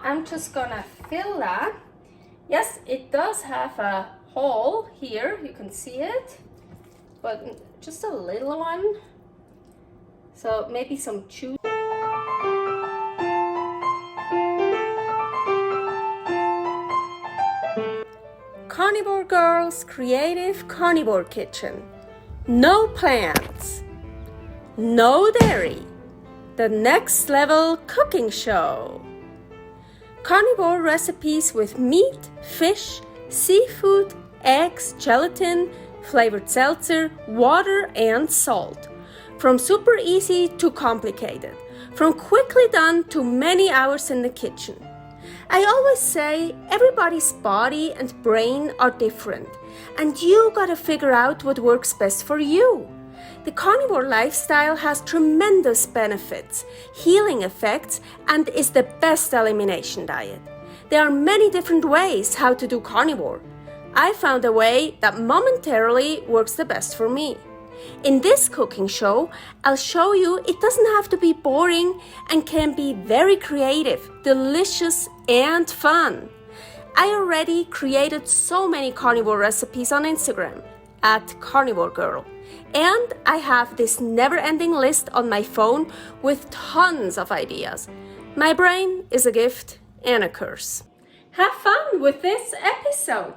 I'm just gonna fill that. Yes, it does have a hole here, you can see it, but just a little one. So maybe some chew. Carnivore Girl's Creative Carnivore Kitchen. No plants, no dairy, the next level cooking show. Carnivore recipes with meat, fish, seafood, eggs, gelatin, flavored seltzer, water, and salt. From super easy to complicated, from quickly done to many hours in the kitchen. I always say everybody's body and brain are different, and you gotta figure out what works best for you. The carnivore lifestyle has tremendous benefits, healing effects, and is the best elimination diet. There are many different ways how to do carnivore. I found a way that momentarily works the best for me. In this cooking show, I'll show you it doesn't have to be boring and can be very creative, delicious, and fun. I already created so many carnivore recipes on Instagram at Carnivore Girl. And I have this never-ending list on my phone with tons of ideas. My brain is a gift and a curse. Have fun with this episode!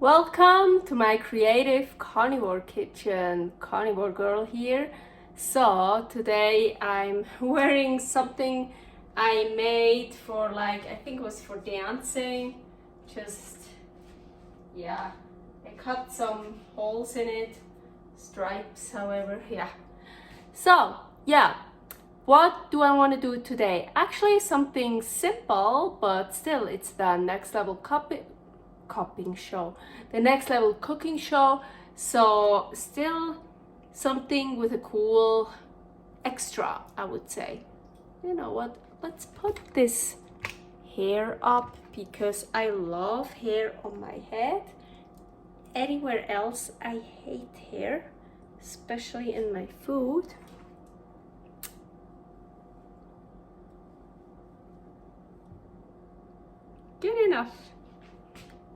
Welcome to my creative carnivore kitchen. Carnivore Girl here. So today I'm wearing something I made for I think it was for dancing. I cut some holes in it, stripes, however, yeah. So, yeah, what do I want to do today? Actually, something simple, but still, it's the next level cooking show. The next level cooking show. So, still something with a cool extra, I would say. You know what? Let's put this hair up because I love hair on my head. Anywhere else, I hate hair, especially in my food. Good enough.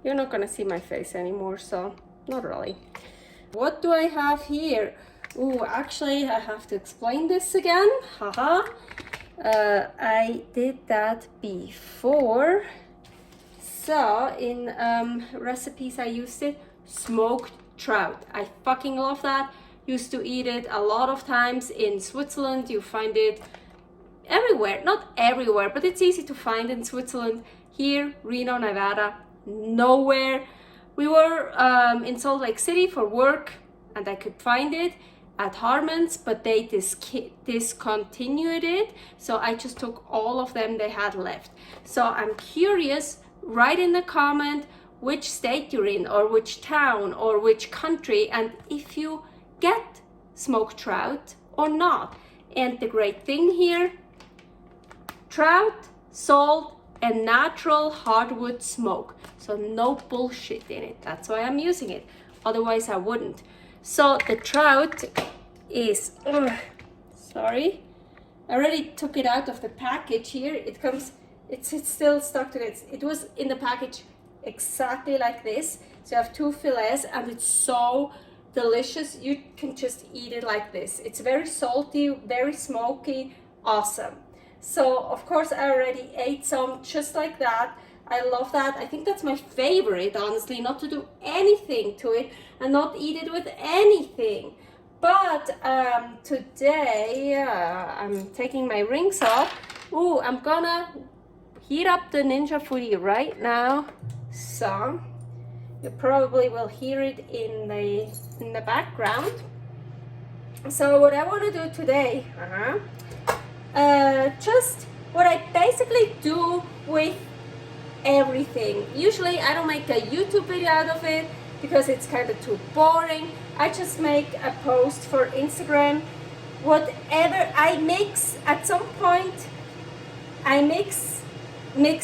You're not gonna see my face anymore, so not really. What do I have here? Ooh, actually, I have to explain this again. Haha. I did that before. So in recipes, I used it. Smoked trout. I fucking love that. Used to eat it a lot of times in Switzerland. You find it everywhere. Not everywhere, but it's easy to find in Switzerland. Here, Reno, Nevada, nowhere. We were in Salt Lake City for work and I could find it at Harmon's, but they discontinued it. So I just took all of them they had left. So I'm curious, write in the comment which state you're in or which town or which country and if you get smoked trout or not. And the great thing here, trout, salt, and natural hardwood smoke. So no bullshit in it. That's why I'm using it. Otherwise I wouldn't. So the trout is, sorry, I already took it out of the package here. It comes, it's still stuck to it. It was in the package exactly like this. So you have 2 fillets and it's so delicious. You can just eat it like this. It's very salty, very smoky, awesome. So of course I already ate some just like that. I love that. I think that's my favorite, honestly, not to do anything to it and not eat it with anything. But today I'm taking my rings off. Ooh, I'm gonna heat up the Ninja Foodi right now. So you probably will hear it in the background. So what I want to do today, just what I basically do with everything. Usually I don't make a YouTube video out of it because it's kind of too boring. I just make a post for Instagram. Whatever I mix, at some point I mix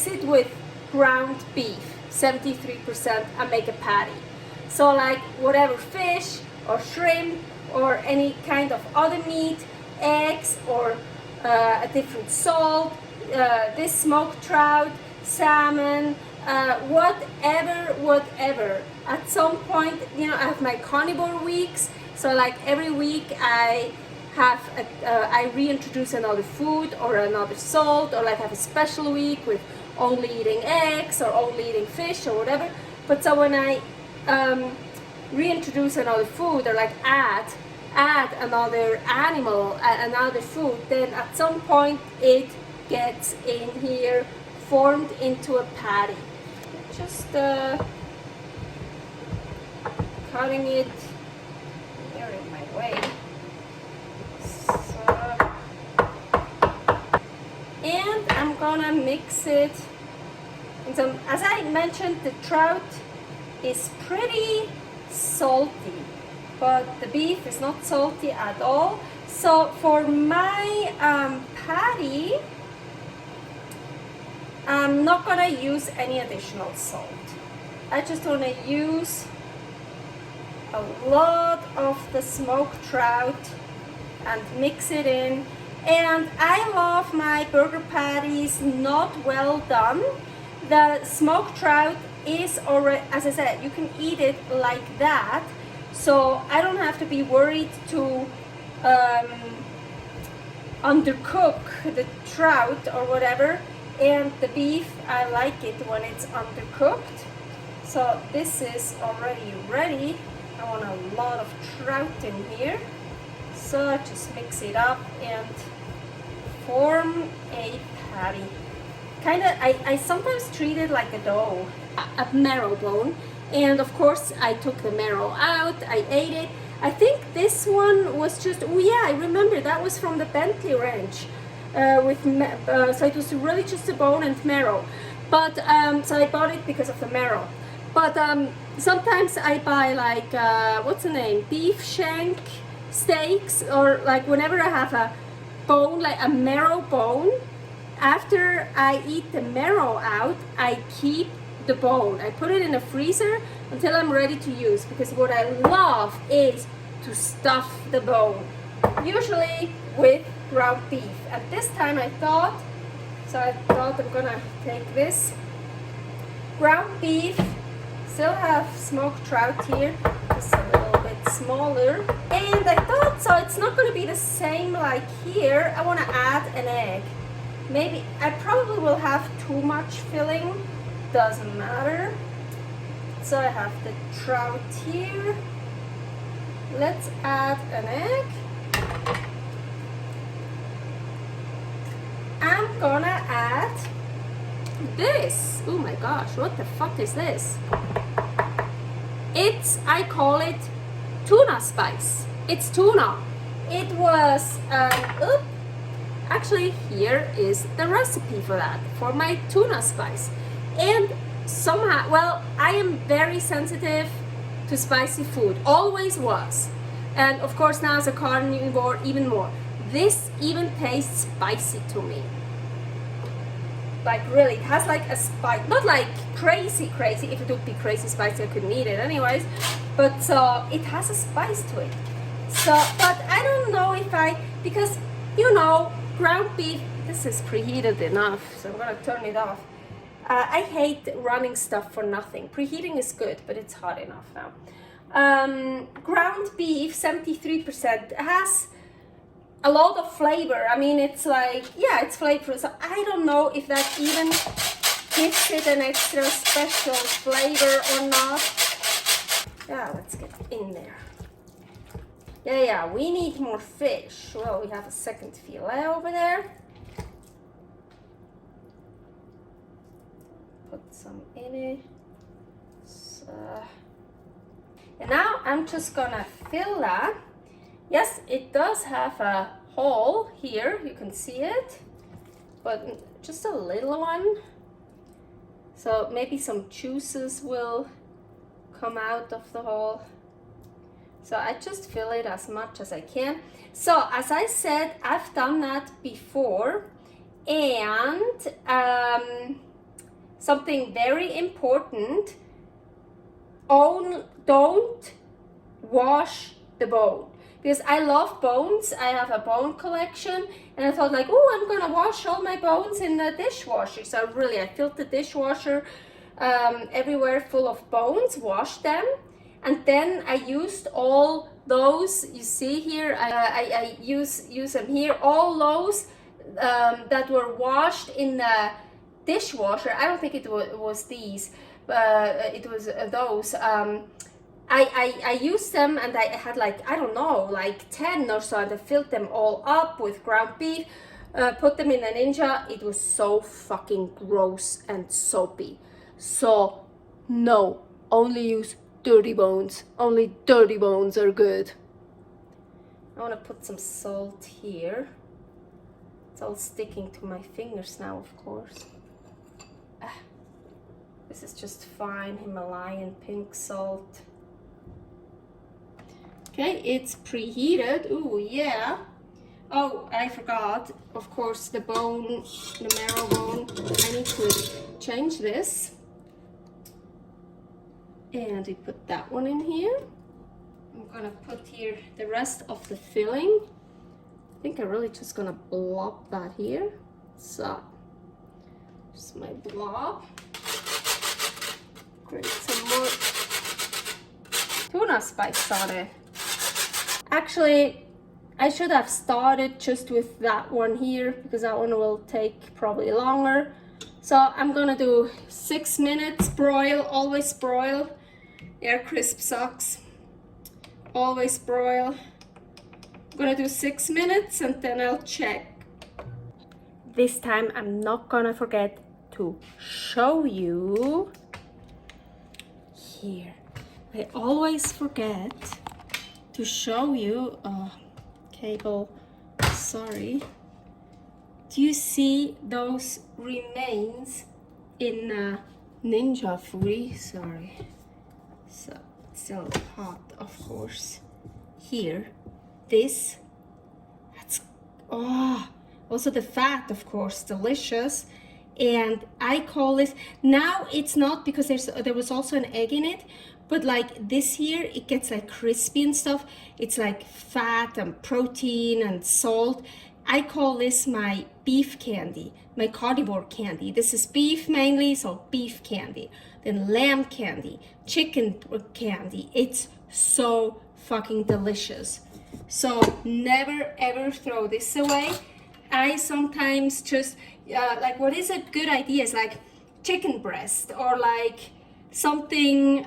it with ground beef, 73%, and make a patty. So like whatever fish or shrimp or any kind of other meat, eggs or a different salt, this smoked trout, salmon, whatever. At some point, you know, I have my carnivore weeks, so like every week I reintroduce another food or another salt, or like have a special week with only eating eggs or only eating fish or whatever. But so when I reintroduce another food or like add another animal, another food, then at some point it gets in here, formed into a patty. Just cutting it. You're in my way. So, and I'm gonna mix it in some. As I mentioned, the trout is pretty salty, but the beef is not salty at all. So for my patty, I'm not gonna use any additional salt. I just wanna use a lot of the smoked trout and mix it in. And I love my burger patties not well done. The smoked trout is already, as I said, you can eat it like that, so I don't have to be worried to undercook the trout or whatever. And the beef, I like it when it's undercooked. So this is already ready. I want a lot of trout in here, so just mix it up and form a patty. I sometimes treat it like a dough, a marrow bone, and of course I took the marrow out, I ate it. I think this one was just, oh yeah, I remember that was from the Bentley Ranch, so it was really just a bone and marrow, but so I bought it because of the marrow. But sometimes I buy like, what's the name, beef shank steaks, or like whenever I have a bone, like a marrow bone, after I eat the marrow out, I keep the bone. I put it in the freezer until I'm ready to use, because what I love is to stuff the bone, usually with ground beef. And this time I thought I'm gonna take this ground beef, still have smoked trout here, just a little bit smaller, and I thought, so it's not going to be the same like here, I want to add an egg. Maybe I probably will have too much filling, doesn't matter. So I have the trout here, let's add an egg. I'm gonna add this. Oh my gosh, what the fuck is this? I call it Tuna Spice. It's tuna. It was, actually here is the recipe for that, for my Tuna Spice. And somehow, well, I am very sensitive to spicy food, always was. And of course now as a carnivore even more. This even tastes spicy to me. Like really, it has like a spice, not like crazy. If it would be crazy spicy, I couldn't eat it anyways. But so it has a spice to it. So, but I don't know if because you know, ground beef, this is preheated enough, so I'm gonna turn it off. I hate running stuff for nothing. Preheating is good, but it's hot enough now. Ground beef, 73%, has a lot of flavor. I mean, it's like, yeah, it's flavorful. So I don't know if that even gives it an extra special flavor or not. Yeah, let's get in there. Yeah, we need more fish. Well, we have a second filet over there. Put some in it. So, and now I'm just gonna fill that. Yes, it does have a hole here, you can see it, but just a little one. So maybe some juices will come out of the hole. So I just fill it as much as I can. So as I said, I've done that before. And something very important, don't wash the bone. because I love bones. I have a bone collection, and I thought like, oh, I'm gonna wash all my bones in the dishwasher. So really, I filled the dishwasher everywhere full of bones, washed them, and then I used all those, you see here, I use them here, all those that were washed in the dishwasher. I don't think it was these, but it was those. I used them, and I had like, I don't know, like 10 or so, and I filled them all up with ground beef, put them in a Ninja. It was so fucking gross and soapy. So no, only use dirty bones. Only dirty bones are good. I want to put some salt here. It's all sticking to my fingers now, of course. This is just fine Himalayan pink salt. Okay, it's preheated. Ooh, yeah. Oh, I forgot, of course, the bone, the marrow bone. I need to change this. And we put that one in here. I'm gonna put here the rest of the filling. I think I'm really just gonna blob that here. So, just my blob. Grate some more tuna spice on it. Actually, I should have started just with that one here, because that one will take probably longer. So I'm gonna do 6 minutes broil, always broil. Air crisp sucks. Always broil. I'm gonna do 6 minutes and then I'll check. This time I'm not gonna forget to show you here. I always forget to show you, cable, sorry. Do you see those remains in Ninja Foodi? Sorry. So it's still hot, of course. Here, this, that's, oh, also the fat, of course, delicious. And I call this, now it's not, because there was also an egg in it, but like this here, it gets like crispy and stuff. It's like fat and protein and salt. I call this my beef candy, my carnivore candy. This is beef mainly, so beef candy. Then lamb candy, chicken candy. It's so fucking delicious. So never ever throw this away. I sometimes just, like, what is a good idea is like chicken breast, or like something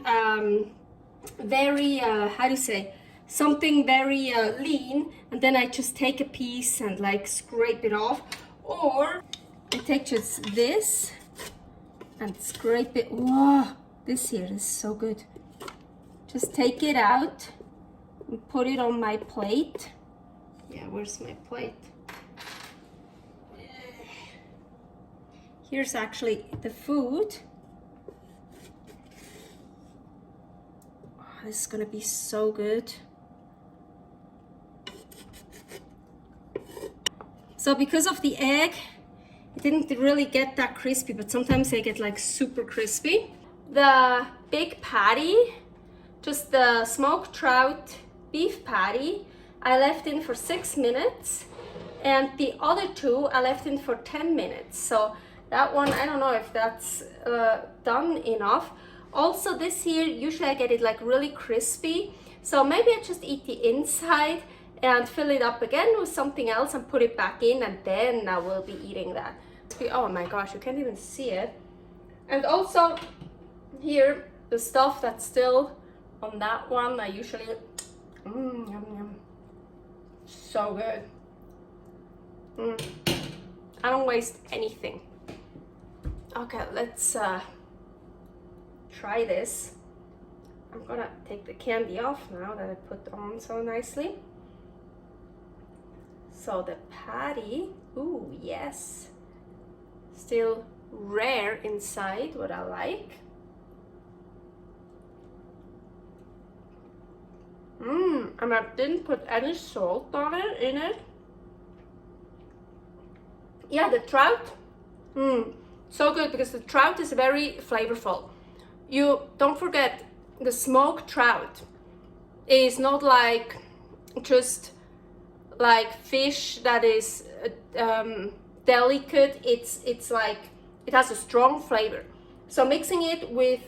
very, how do you say, something very lean, and then I just take a piece and like scrape it off. Or I take just this and scrape it. Whoa, this here is so good. Just take it out and put it on my plate. Yeah, where's my plate? Here's actually the food. Oh, this is gonna be so good. So because of the egg, it didn't really get that crispy, but sometimes they get like super crispy. The big patty, just the smoked trout beef patty, I left in for 6 minutes, and the other two I left in for 10 minutes. So that one, I don't know if that's done enough. Also this here, usually I get it like really crispy. So maybe I just eat the inside and fill it up again with something else and put it back in, and then I will be eating that. Oh my gosh, you can't even see it. And also here, the stuff that's still on that one, I usually, yum, yum. So good. I don't waste anything. Okay, let's try this. I'm gonna take the candy off now that I put on so nicely. So the patty, ooh, yes. Still rare inside, what I like. And I didn't put any salt on it, in it. Yeah, the trout, so good, because the trout is very flavorful. You don't forget, the smoked trout is not like just like fish that is delicate. It's like it has a strong flavor. So mixing it with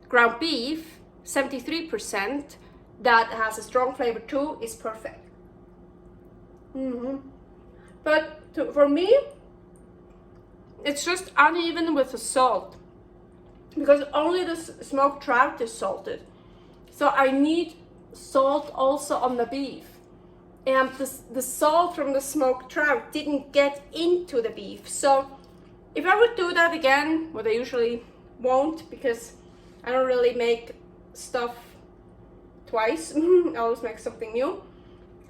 ground beef, 73%, that has a strong flavor too, is perfect. But for me, it's just uneven with the salt, because only the smoked trout is salted. So I need salt also on the beef. And the salt from the smoked trout didn't get into the beef. So if I would do that again, what I usually won't, because I don't really make stuff twice. I always make something new.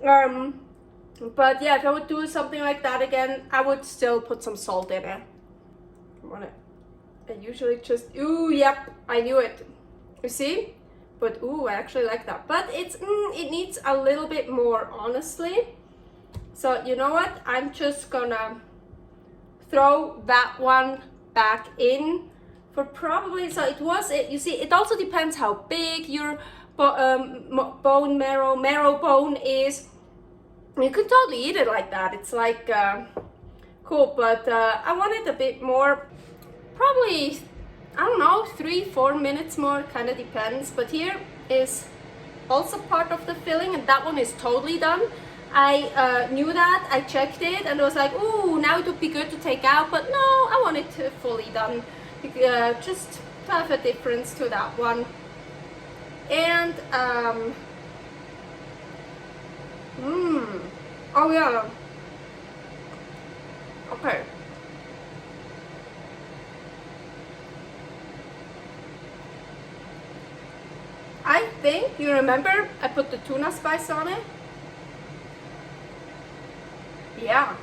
But yeah, if I would do something like that again, I would still put some salt in it. I usually just, ooh, yep, I knew it. You see? But ooh, I actually like that. But it needs a little bit more, honestly. So you know what? I'm just gonna throw that one back in for probably, so you see, it also depends how big your marrow bone is. You can totally eat it like that. It's like cool, but I want it a bit more, probably, I don't know, 3-4 minutes more, kind of depends. But here is also part of the filling, and that one is totally done. I knew that, I checked it, and I was like, ooh, now it would be good to take out, but no, I want it fully done, just to have a difference to that one. And oh yeah, okay. I think, you remember, I put the tuna spice on it? Yeah.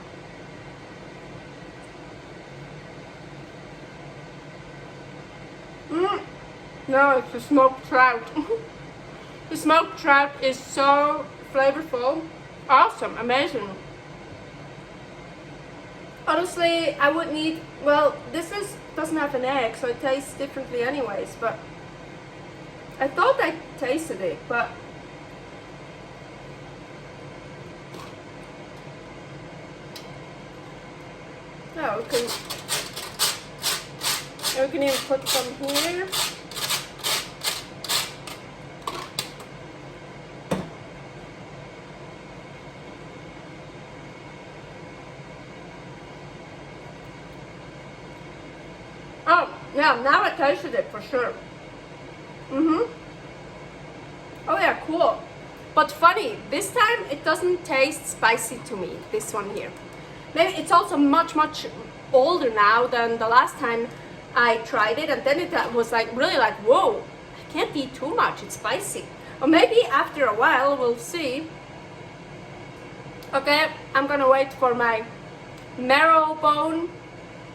No, it's the smoked trout. The smoked trout is so flavorful. Awesome, amazing. Honestly, I would need, well, doesn't have an egg, so it tastes differently anyways, but I thought I tasted it, but yeah, we can even put some here. Oh, yeah, now I tasted it for sure. Oh yeah, cool. But funny, this time it doesn't taste spicy to me, this one here. Maybe it's also much older now than the last time I tried it, and then it was like really like, whoa, I can't eat too much, it's spicy. Or maybe after a while, we'll see. Okay, I'm gonna wait for my marrow bone,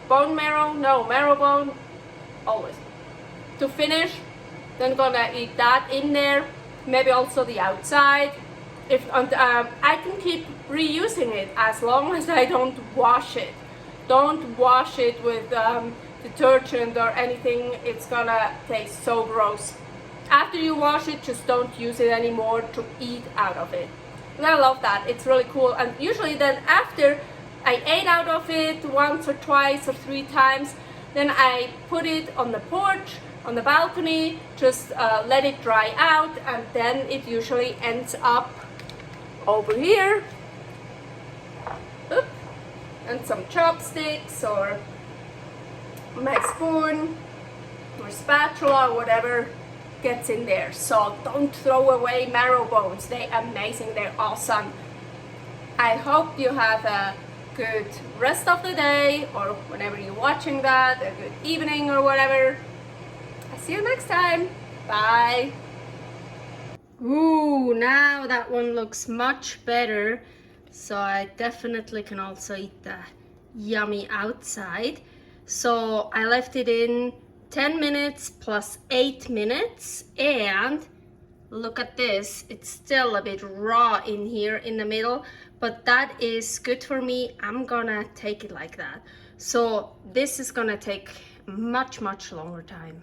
marrow bone, always, to finish. Then gonna eat that in there, maybe also the outside. I can keep reusing it as long as I don't wash it. Don't wash it with detergent or anything. It's gonna taste so gross. After you wash it, just don't use it anymore to eat out of it. And I love that. It's really cool. And usually then after I ate out of it once or twice or 3 times, then I put it on the porch, on the balcony, just let it dry out, and then it usually ends up over here. Oop. And some chopsticks or my spoon or spatula or whatever gets in there. So don't throw away marrow bones. They're amazing, they're awesome. I hope you have a good rest of the day, or whenever you're watching that, a good evening or whatever. I'll see you next time. Bye. Ooh, now that one looks much better. So I definitely can also eat the yummy outside. So I left it in 10 minutes plus 8 minutes, and look at this, it's still a bit raw in here in the middle, but that is good for me. I'm gonna take it like that. So this is gonna take much longer time.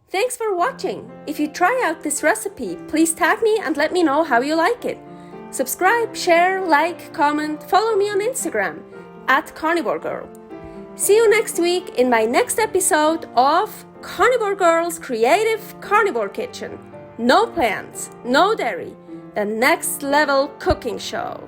Thanks for watching. If you try out this recipe, please tag me and let me know how you like it. Subscribe, share, like, comment, follow me on Instagram @CarnivoreGirl. See you next week in my next episode of Carnivore Girl's Creative Carnivore Kitchen. No plants, no dairy, the next level cooking show.